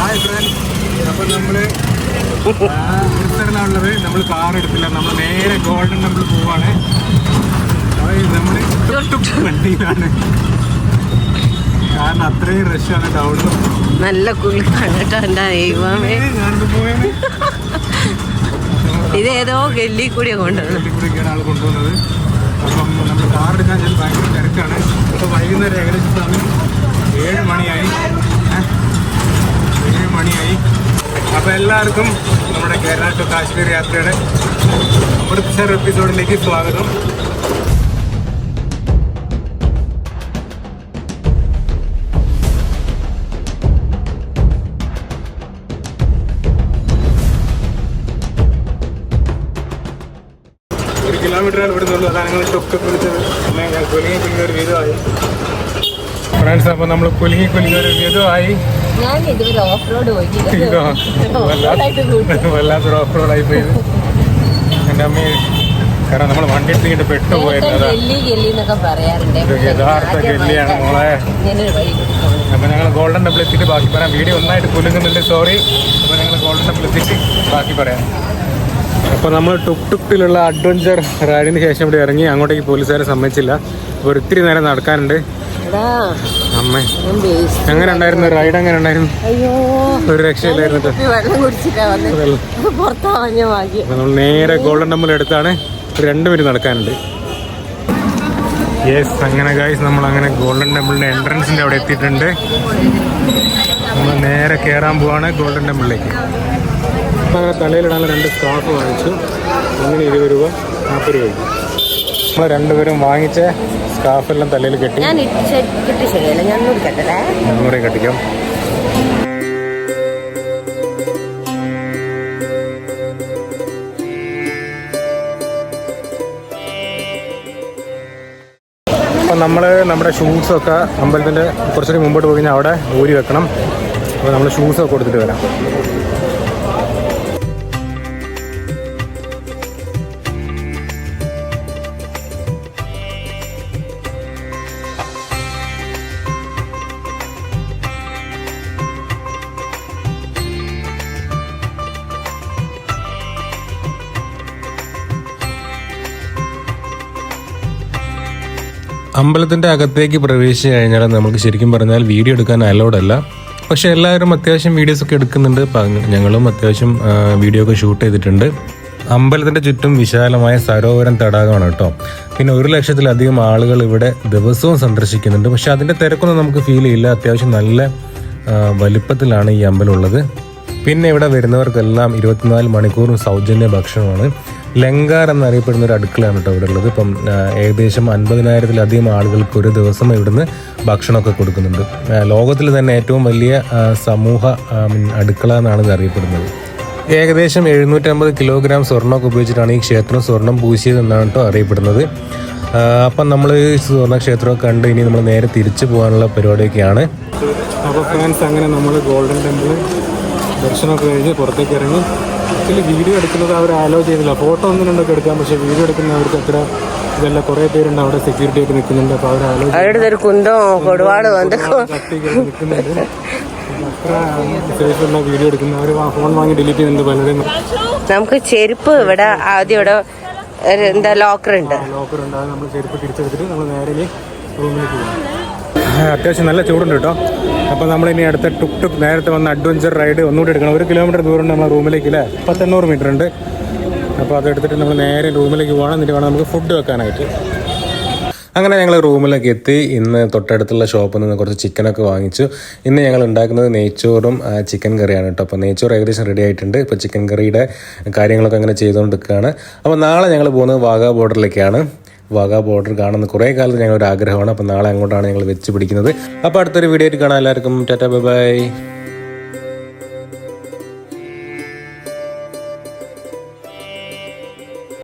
Hi friends, അപ്പോൾ നമ്മൾ ഉള്ളത് നമ്മൾ കാർ എടുത്തില്ല, നമ്മൾ നേരെ ഗോൾഡൻ ടെമ്പിൾ പോവാണ്. നമ്മൾ വണ്ടിയിലാണ്, കാരണം അത്രയും റഷാണ് ടൗണിൽ. നല്ല കുളിക്കാണ് ഇതേതോ ഗല്ലി കൂടിയാണ് കൊണ്ടുവന്നത് ആൾ കൊണ്ടുവന്നത്. അപ്പം നമ്മൾ കാർ എടുക്കാൻ ചെന്ന് ഭയങ്കര തിരക്കാണ്. ഇപ്പോൾ വൈകുന്നേരം ഏകദേശം സമയം 7 മണിയായി. അപ്പോൾ എല്ലാവർക്കും നമ്മുടെ കേരള ടു കാശ്മീർ യാത്രയുടെ അമൃത്സർ എപ്പിസോഡിലേക്ക് സ്വാഗതം. കിലോമീറ്ററാണ് ഇവിടെ നിന്നുള്ളൂ. അതാണ് ഞങ്ങൾ തൊക്കെ കുളിച്ചത്. ഞാൻ കുലുങ്ങി ഒരു വീതമായി ഫ്രണ്ട്സ്. അപ്പോൾ നമ്മൾ കുലുങ്ങി ഒരു വീതമായി. വല്ലാത്തൊരു ഓഫ് റോഡ് ആയിപ്പോയി എൻ്റെ അമ്മയെ. കാരണം നമ്മൾ വണ്ടി എടുത്തിട്ട് പെട്ടുപോയിരുന്നത് യഥാർത്ഥ ഗല്ലിയാണ് മോളെ. അപ്പോൾ ഞങ്ങൾ ഗോൾഡൻ ടെമ്പിൾ എത്തിയിട്ട് ബാക്കി പറയാം. വീഡിയോ ഒന്നായിട്ട് കുലുങ്ങുന്നുണ്ട്, സോറി. അപ്പോൾ ഞങ്ങൾ ഗോൾഡൻ ടെമ്പിൾ എത്തിയിട്ട് ബാക്കി പറയാം. അപ്പോൾ നമ്മൾ ടുക്ടുക്കിലുള്ള അഡ്വഞ്ചർ റൈഡിന് ശേഷം ഇവിടെ ഇറങ്ങി. അങ്ങോട്ടേക്ക് പോലീസുകാരെ സമ്മതിച്ചില്ല. അപ്പോൾ ഒത്തിരി നേരം നടക്കാനുണ്ട്. അമ്മേ, എങ്ങനെ ഉണ്ടായിരുന്നു റൈഡ്? എങ്ങനെ ഉണ്ടായിരുന്നു? ഒരു രക്ഷയില്ലായിരുന്നു. നമ്മൾ നേരെ ഗോൾഡൻ ടെമ്പിൾ എടുത്താണ്. 2 മിനിറ്റ് നടക്കാനുണ്ട്. യെസ്, അങ്ങനെ ഗൈസ് നമ്മളങ്ങനെ ഗോൾഡൻ ടെമ്പിളിൻ്റെ എൻട്രൻസിൻ്റെ അവിടെ എത്തിയിട്ടുണ്ട്. നമ്മൾ നേരെ കയറാൻ പോവാണ് ഗോൾഡൻ ടെമ്പിളിലേക്ക്. അങ്ങനെ തലയിലിടാനുള്ള 2 സ്കാർഫ് വാങ്ങിച്ചു. അങ്ങനെ 20 രൂപ, 40 രൂപ. നമ്മൾ 2 പേരും വാങ്ങിച്ച സ്കാർഫെല്ലാം തലയിൽ കെട്ടി. ഒന്നുകൂടെ കെട്ടിക്കാം. അപ്പം നമ്മൾ നമ്മുടെ ഷൂസൊക്കെ അമ്പലത്തിൻ്റെ കുറച്ചുകൂടി മുമ്പോട്ട് പോയി കഴിഞ്ഞാൽ അവിടെ ഊരി വെക്കണം. അപ്പോൾ നമ്മൾ ഷൂസൊക്കെ കൊടുത്തിട്ട് വരാം. അമ്പലത്തിൻ്റെ അകത്തേക്ക് പ്രവേശിച്ച് കഴിഞ്ഞാൽ നമുക്ക് ശരിക്കും പറഞ്ഞാൽ വീഡിയോ എടുക്കാൻ അലൗഡ് അല്ല. പക്ഷേ എല്ലാവരും അത്യാവശ്യം വീഡിയോസൊക്കെ എടുക്കുന്നുണ്ട്. ഞങ്ങളും അത്യാവശ്യം വീഡിയോ ഒക്കെ ഷൂട്ട് ചെയ്തിട്ടുണ്ട്. അമ്പലത്തിൻ്റെ ചുറ്റും വിശാലമായ സരോവരം തടാകമാണ് കേട്ടോ. പിന്നെ 1 ലക്ഷത്തിലധികം ആളുകൾ ഇവിടെ ദിവസവും സന്ദർശിക്കുന്നുണ്ട്. പക്ഷെ അതിൻ്റെ തിരക്കൊന്നും നമുക്ക് ഫീൽ ചെയ്യില്ല. അത്യാവശ്യം നല്ല വലിപ്പത്തിലാണ് ഈ അമ്പലം ഉള്ളത്. പിന്നെ ഇവിടെ വരുന്നവർക്കെല്ലാം 24 മണിക്കൂറും സൗജന്യ ഭക്ഷണമാണ്. ലങ്കാർ എന്നറിയപ്പെടുന്ന ഒരു അടുക്കളയാണ് കേട്ടോ ഇവിടെ ഉള്ളത്. ഇപ്പം ഏകദേശം 50,000-ലധികം ആളുകൾക്ക് ഒരു ദിവസം ഇവിടുന്ന് ഭക്ഷണമൊക്കെ കൊടുക്കുന്നുണ്ട്. ലോകത്തിൽ തന്നെ ഏറ്റവും വലിയ സമൂഹ അടുക്കള എന്നാണ് ഇത് അറിയപ്പെടുന്നത്. ഏകദേശം 750 കിലോഗ്രാം സ്വർണ്ണമൊക്കെ ഉപയോഗിച്ചിട്ടാണ് ഈ ക്ഷേത്രം സ്വർണം പൂശിയതെന്നാണ് കേട്ടോ അറിയപ്പെടുന്നത്. അപ്പം നമ്മൾ സ്വർണ്ണ ക്ഷേത്രമൊക്കെ കണ്ട് ഇനി നമ്മൾ നേരെ തിരിച്ചു പോകാനുള്ള പരിപാടിയൊക്കെയാണ്. അപ്പോൾ ഫ്രണ്ട്സ്, അങ്ങനെ നമ്മൾ ഗോൾഡൻ ടെമ്പിൾ ദർശനമൊക്കെ കഴിഞ്ഞ് പുറത്തേക്ക് ഇറങ്ങി. ആക്ച്വലി വീഡിയോ എടുക്കുന്നത് അവർ അലോ ചെയ്യുന്നില്ല. ഫോട്ടോ 1-2 എടുക്കാം, പക്ഷേ വീഡിയോ എടുക്കുന്നവർക്ക് അത്ര ഇതല്ല. കുറേ പേരുണ്ട് അവിടെ, സെക്യൂരിറ്റി ആയിട്ട് നിൽക്കുന്നുണ്ട്. അപ്പോൾ അവർ അലോ നിൽക്കുന്നുണ്ട്. അത്ര സേഫുള്ള വീഡിയോ എടുക്കുന്നവർ ഫോൺ വാങ്ങി ഡിലീറ്റ് ചെയ്യുന്നുണ്ട് പലരും. നമുക്ക് ചെരുപ്പ് ഇവിടെ ആദ്യം ഇവിടെ എന്താ ലോക്കറുണ്ട്. അത് നമ്മൾ ചെരുപ്പ് തിരിച്ചെടുത്തിട്ട് നമ്മൾ നേരെ റൂമിലേക്ക് പോകും. അത്യാവശ്യം നല്ല ചൂടുണ്ട് കേട്ടോ. അപ്പോൾ നമ്മളിനി അടുത്ത ടുക്ക് നേരത്തെ വന്ന അഡ്വഞ്ചർ റൈഡ് ഒന്നുകൂടി എടുക്കണം. 1 കിലോമീറ്റർ ദൂരം നമ്മളെ റൂമിലേക്ക് ഇല്ലേ, 800 മീറ്റർ ഉണ്ട്. അപ്പോൾ അതെടുത്തിട്ട് നമ്മൾ നേരെ റൂമിലേക്ക് പോകണം. എന്നിട്ട് വേണം നമുക്ക് ഫുഡ് വെക്കാനായിട്ട്. അങ്ങനെ ഞങ്ങൾ റൂമിലേക്ക് എത്തി. ഇന്ന് തൊട്ടടുത്തുള്ള ഷോപ്പിൽ നിന്ന് കുറച്ച് ചിക്കനൊക്കെ വാങ്ങിച്ചു. ഇന്ന് ഞങ്ങൾ ഉണ്ടാക്കുന്നത് നെയ്ച്ചോറും ചിക്കൻ കറിയാണ് കേട്ടോ. അപ്പോൾ നെയ്ച്ചോറ് ഏകദേശം റെഡി ആയിട്ടുണ്ട്. ഇപ്പോൾ ചിക്കൻ കറിയുടെ കാര്യങ്ങളൊക്കെ അങ്ങനെ ചെയ്തുകൊണ്ടിരിക്കുകയാണ്. അപ്പോൾ നാളെ ഞങ്ങൾ പോകുന്നത് വാഗാ ബോർഡറിലേക്കാണ്. വാഗാ ബോർഡർ കാണുന്ന കുറേ കാലത്ത് ഞങ്ങളൊരു ആഗ്രഹമാണ്. അപ്പോൾ നാളെ അങ്ങോട്ടാണ് ഞങ്ങൾ വെച്ച് പിടിക്കുന്നത്. അപ്പോൾ അടുത്തൊരു വീഡിയോ ആയിട്ട് കാണാം. എല്ലാവർക്കും ടാറ്റാ, ബൈ ബൈ.